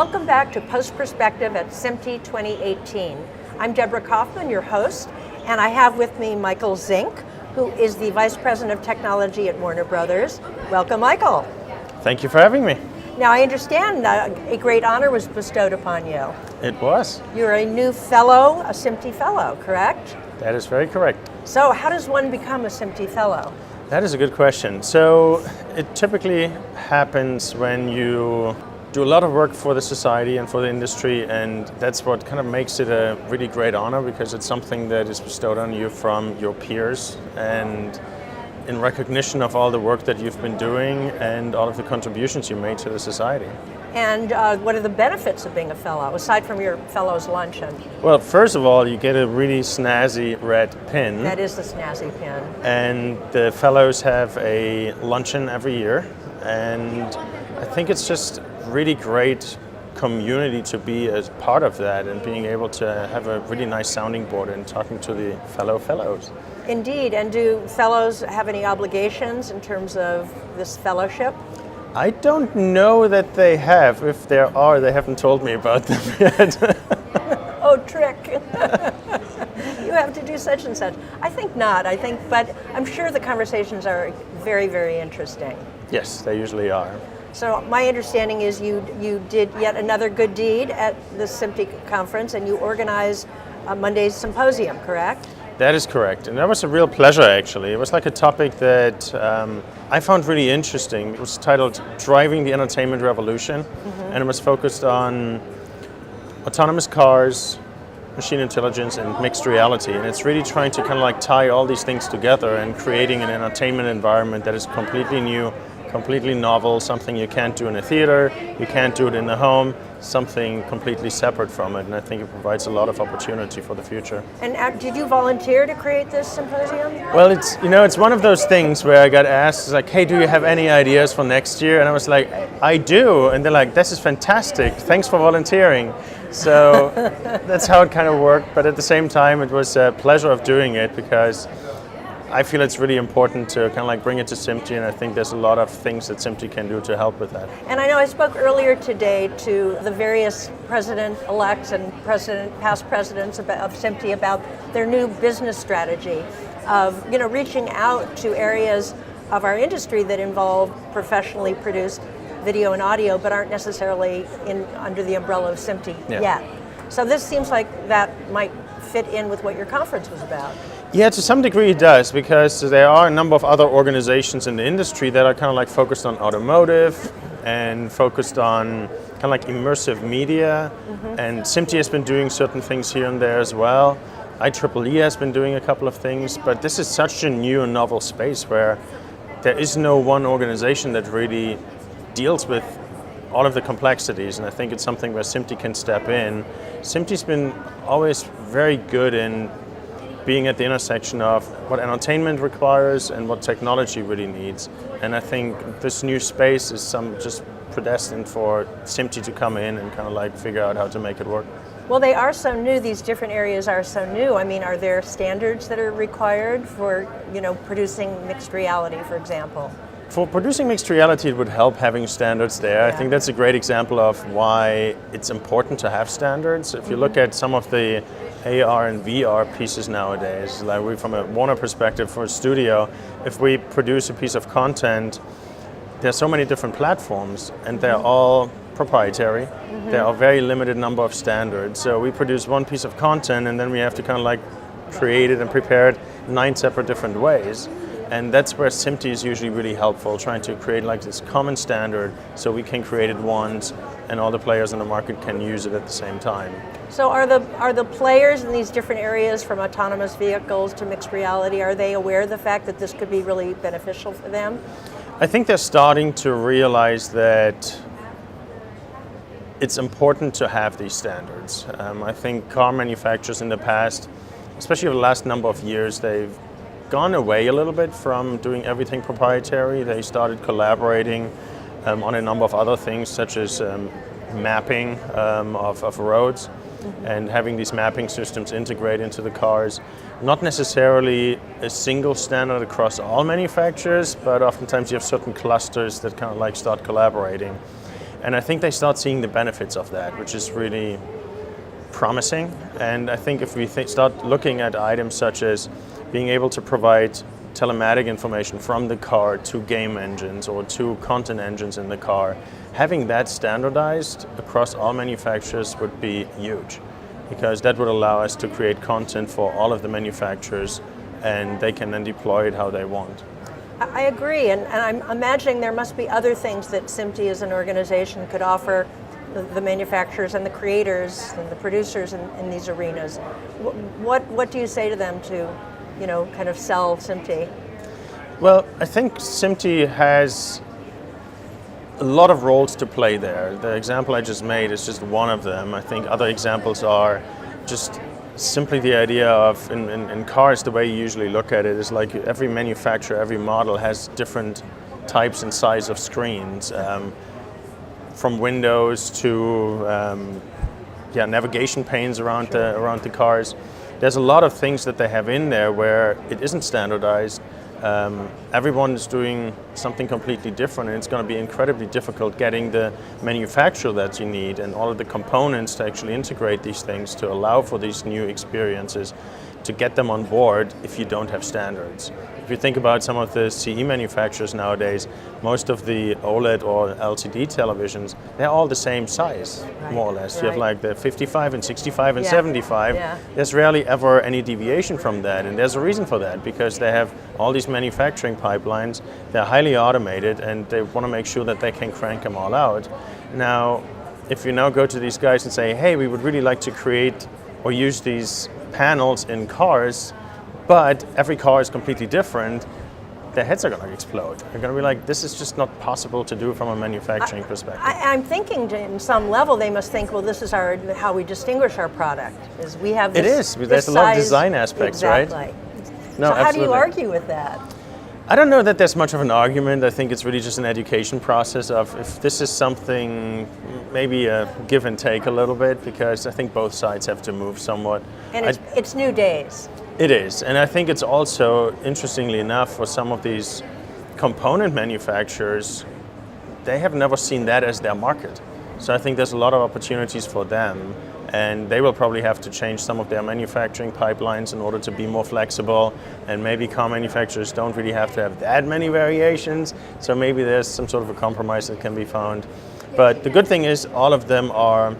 Welcome back to Post Perspective at SMPTE 2018. I'm Debra Kaufman, your host, and I have with me Michael Zink, who is the Vice President of Technology at Warner Brothers. Welcome, Michael. Thank you for having me. Now, I understand a great honor was bestowed upon you. It was. You're a new fellow, a SMPTE Fellow, correct? That is very correct. So how does one become a SMPTE Fellow? That is a good question. So it typically happens when you do a lot of work for the society and for the industry, and that's what kind of makes it a really great honor, because it's something that is bestowed on you from your peers and in recognition of all the work that you've been doing and all of the contributions you made to the society. And what are the benefits of being a fellow, aside from your fellow's luncheon? Well, first of all, you get a really snazzy red pin. That is the snazzy pin. And the fellows have a luncheon every year, and I think it's just really great community to be as part of that and being able to have a really nice sounding board and talking to the fellows. Indeed, and do fellows have any obligations in terms of this fellowship? I don't know that they have. If there are, they haven't told me about them yet. Oh, trick. You have to do such and such. I think not, but I'm sure the conversations are very, very interesting. Yes, they usually are. So my understanding is you did yet another good deed at the SMPTE conference, and you organized Monday's symposium, correct? That is correct, and that was a real pleasure actually. It was like a topic that I found really interesting. It was titled Driving the Entertainment Revolution, and it was focused on autonomous cars, machine intelligence, and mixed reality. And it's really trying to kind of like tie all these things together and creating an entertainment environment that is completely new, completely novel, something you can't do in a theater, you can't do it in the home, something completely separate from it, and I think it provides a lot of opportunity for the future. And did you volunteer to create this symposium? Well, it's one of those things where I got asked, like, hey, do you have any ideas for next year? And I was like, I do, and they're like, this is fantastic, thanks for volunteering. So that's how it kind of worked, but at the same time it was a pleasure of doing it, because I feel it's really important to kind of like bring it to SMPTE, and I think there's a lot of things that SMPTE can do to help with that. And I know I spoke earlier today to the various president-elects and past presidents of SMPTE about their new business strategy of reaching out to areas of our industry that involve professionally produced video and audio, but aren't necessarily under the umbrella of SMPTE yet. So this seems like that might fit in with what your conference was about. Yeah, to some degree it does, because there are a number of other organizations in the industry that are kind of like focused on automotive and focused on kind of like immersive media, and SMPTE has been doing certain things here and there as well. IEEE has been doing a couple of things, but this is such a new and novel space where there is no one organization that really deals with all of the complexities, and I think it's something where SMPTE can step in. SMPTE's been always very good in being at the intersection of what entertainment requires and what technology really needs. And I think this new space is just predestined for SMPTE to come in and kind of like figure out how to make it work. Well, they are so new, these different areas are so new. I mean, are there standards that are required for, producing mixed reality, for example? For producing mixed reality, it would help having standards there. Yeah. I think that's a great example of why it's important to have standards. If you look at some of the AR and VR pieces nowadays, like from a Warner perspective for a studio, if we produce a piece of content, there's so many different platforms, and they're all proprietary. There are a very limited number of standards. So we produce one piece of content, and then we have to kind of like create it and prepare it 9 separate different ways. And that's where SMPTE is usually really helpful, trying to create like this common standard so we can create it once and all the players in the market can use it at the same time. So are the players in these different areas, from autonomous vehicles to mixed reality, are they aware of the fact that this could be really beneficial for them? I think they're starting to realize that it's important to have these standards. I think car manufacturers in the past, especially over the last number of years, they've gone away a little bit from doing everything proprietary. They started collaborating on a number of other things, such as mapping of roads, and having these mapping systems integrate into the cars. Not necessarily a single standard across all manufacturers, but oftentimes you have certain clusters that kind of like start collaborating. And I think they start seeing the benefits of that, which is really promising. And I think if we start looking at items such as being able to provide telematic information from the car to game engines or to content engines in the car, having that standardized across all manufacturers would be huge, because that would allow us to create content for all of the manufacturers, and they can then deploy it how they want. I agree, and I'm imagining there must be other things that SMPTE as an organization could offer the manufacturers and the creators and the producers in these arenas. What do you say to them to, kind of sell SMPTE? Well, I think SMPTE has a lot of roles to play there. The example I just made is just one of them. I think other examples are just simply the idea of, in cars, the way you usually look at it is like every manufacturer, every model has different types and size of screens, from windows to navigation panes around the cars. There's a lot of things that they have in there where it isn't standardized. Everyone is doing something completely different, and it's going to be incredibly difficult getting the manufacturer that you need and all of the components to actually integrate these things to allow for these new experiences, to get them on board if you don't have standards. If you think about some of the CE manufacturers nowadays, most of the OLED or LCD televisions, they're all the same size, more or less. You have like the 55 and 65 and 75. Yeah. There's rarely ever any deviation from that, and there's a reason for that, because they have all these manufacturing pipelines, they're highly automated, and they want to make sure that they can crank them all out. Now, if you now go to these guys and say, hey, we would really like to create or use these panels in cars, but every car is completely different, their heads are going to explode. They're going to be like, this is just not possible to do from a manufacturing perspective. I'm thinking in some level they must think, well, this is how we distinguish our product. Is we have this, it is. There's a lot of design aspects, exactly. right? No, so how absolutely. do you argue with that? I don't know that there's much of an argument. I think it's really just an education process of, if this is something, maybe a give and take a little bit, because I think both sides have to move somewhat. And it's new days. It is, and I think it's also, interestingly enough, for some of these component manufacturers, they have never seen that as their market. So I think there's a lot of opportunities for them, and they will probably have to change some of their manufacturing pipelines in order to be more flexible, and maybe car manufacturers don't really have to have that many variations, so maybe there's some sort of a compromise that can be found. But the good thing is all of them are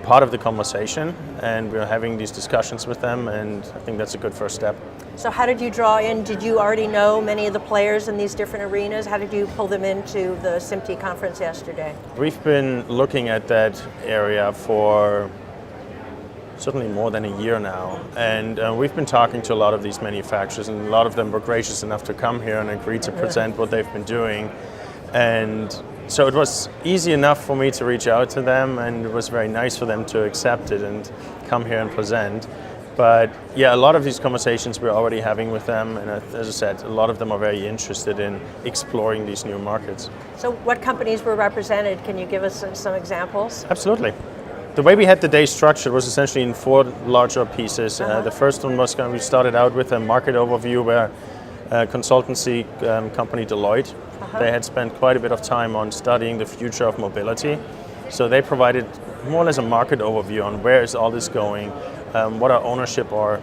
part of the conversation, and we're having these discussions with them, and I think that's a good first step. So how did you draw in? Did you already know many of the players in these different arenas? How did you pull them into the SMPTE conference yesterday? We've been looking at that area for certainly more than a year now, and we've been talking to a lot of these manufacturers, and a lot of them were gracious enough to come here and agree to present what they've been doing. And so it was easy enough for me to reach out to them, and it was very nice for them to accept it and come here and present. But yeah, a lot of these conversations we're already having with them, and as I said, a lot of them are very interested in exploring these new markets. So what companies were represented? Can you give us some examples? Absolutely. The way we had the day structured was essentially in 4 larger pieces. The first one was we started out with a market overview where consultancy company Deloitte, they had spent quite a bit of time on studying the future of mobility. So they provided more or less a market overview on where is all this going, what are ownership or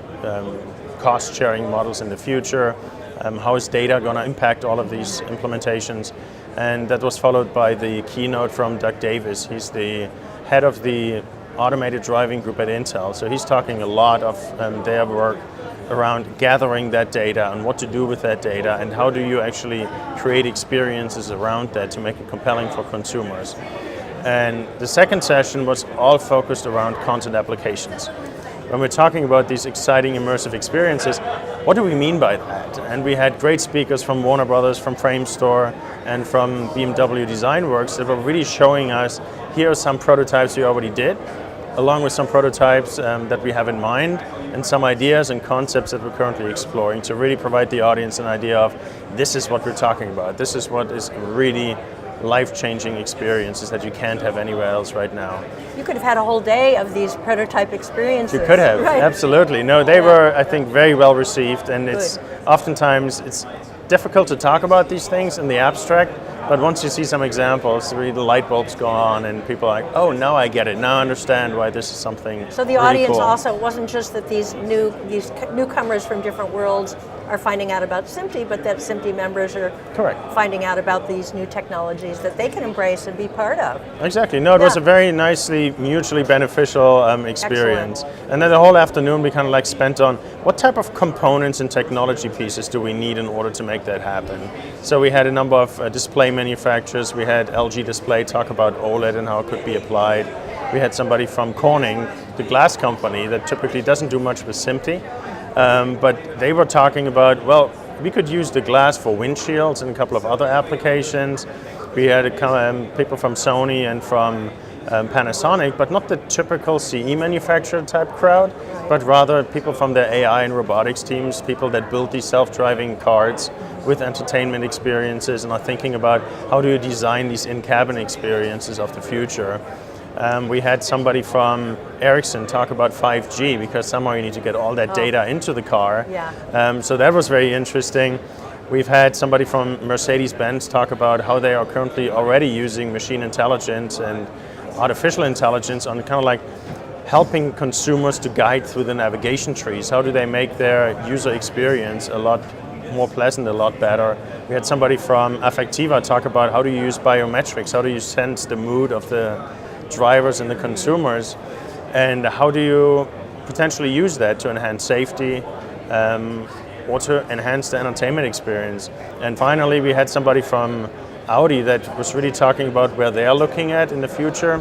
cost sharing models in the future, how is data going to impact all of these implementations. And that was followed by the keynote from Doug Davis. He's the head of the automated driving group at Intel. So he's talking a lot of their work around gathering that data and what to do with that data, and how do you actually create experiences around that to make it compelling for consumers. And the second session was all focused around content applications. When we're talking about these exciting immersive experiences, what do we mean by that? And we had great speakers from Warner Brothers, from Framestore, and from BMW Design Works that were really showing us, here are some prototypes we already did, along with some prototypes that we have in mind, and some ideas and concepts that we're currently exploring to really provide the audience an idea of, this is what we're talking about. This is what is really life-changing experiences that you can't have anywhere else right now. You could have had a whole day of these prototype experiences. You could have, right? Absolutely. No, they were, I think, very well received, and it's oftentimes it's difficult to talk about these things in the abstract, But once you see some examples, really the light bulbs go on and people are like, oh, now I get it. Now I understand why this is something So the really audience cool. also, it wasn't just that these newcomers from different worlds are finding out about SMPTE, but that SMPTE members are Correct. finding out about these new technologies that they can embrace and be part of. Exactly. No, it was Yeah. a very nicely, mutually beneficial experience. And then the whole afternoon we kind of like spent on what type of components and technology pieces do we need in order to make that happen. So we had a number of display manufacturers. We had LG Display talk about OLED and how it could be applied. We had somebody from Corning, the glass company that typically doesn't do much with SMPTE. But they were talking about, well, we could use the glass for windshields and a couple of other applications. We had people from Sony and from Panasonic, but not the typical CE manufacturer type crowd, but rather people from the AI and robotics teams, people that build these self-driving cars with entertainment experiences and are thinking about how do you design these in-cabin experiences of the future. We had somebody from Ericsson talk about 5G because somehow you need to get all that data into the car. Yeah. So that was very interesting. We've had somebody from Mercedes-Benz talk about how they are currently already using machine intelligence and artificial intelligence on kind of like helping consumers to guide through the navigation trees. How do they make their user experience a lot more pleasant, a lot better? We had somebody from Affectiva talk about how do you use biometrics, how do you sense the mood of the drivers and the consumers, and how do you potentially use that to enhance safety or to enhance the entertainment experience. And finally we had somebody from Audi that was really talking about where they're looking at in the future,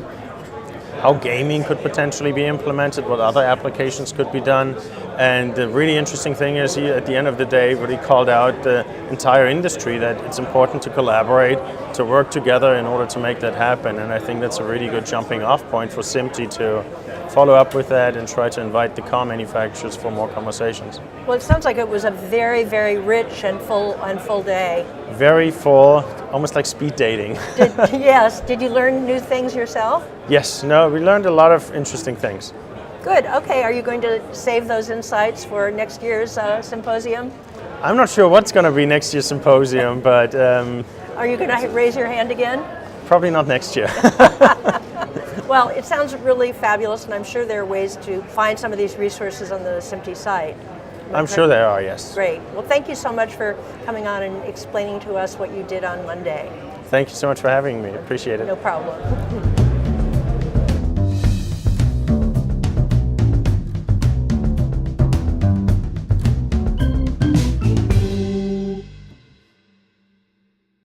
how gaming could potentially be implemented, what other applications could be done. And the really interesting thing is he, at the end of the day, really called out the entire industry that it's important to collaborate, to work together in order to make that happen. And I think that's a really good jumping off point for SMPTE to follow up with that and try to invite the car manufacturers for more conversations. Well, it sounds like it was a very, very rich and full day. Very full, almost like speed dating. Yes. Did you learn new things yourself? Yes, no, we learned a lot of interesting things. Good. Okay. Are you going to save those insights for next year's symposium? I'm not sure what's going to be next year's symposium, but Are you going to raise your hand again? probably not next year. Well, it sounds really fabulous, and I'm sure there are ways to find some of these resources on the SMPTE site. I'm sure there are, yes. Great. Well, thank you so much for coming on and explaining to us what you did on Monday. Thank you so much for having me. Appreciate it. No problem.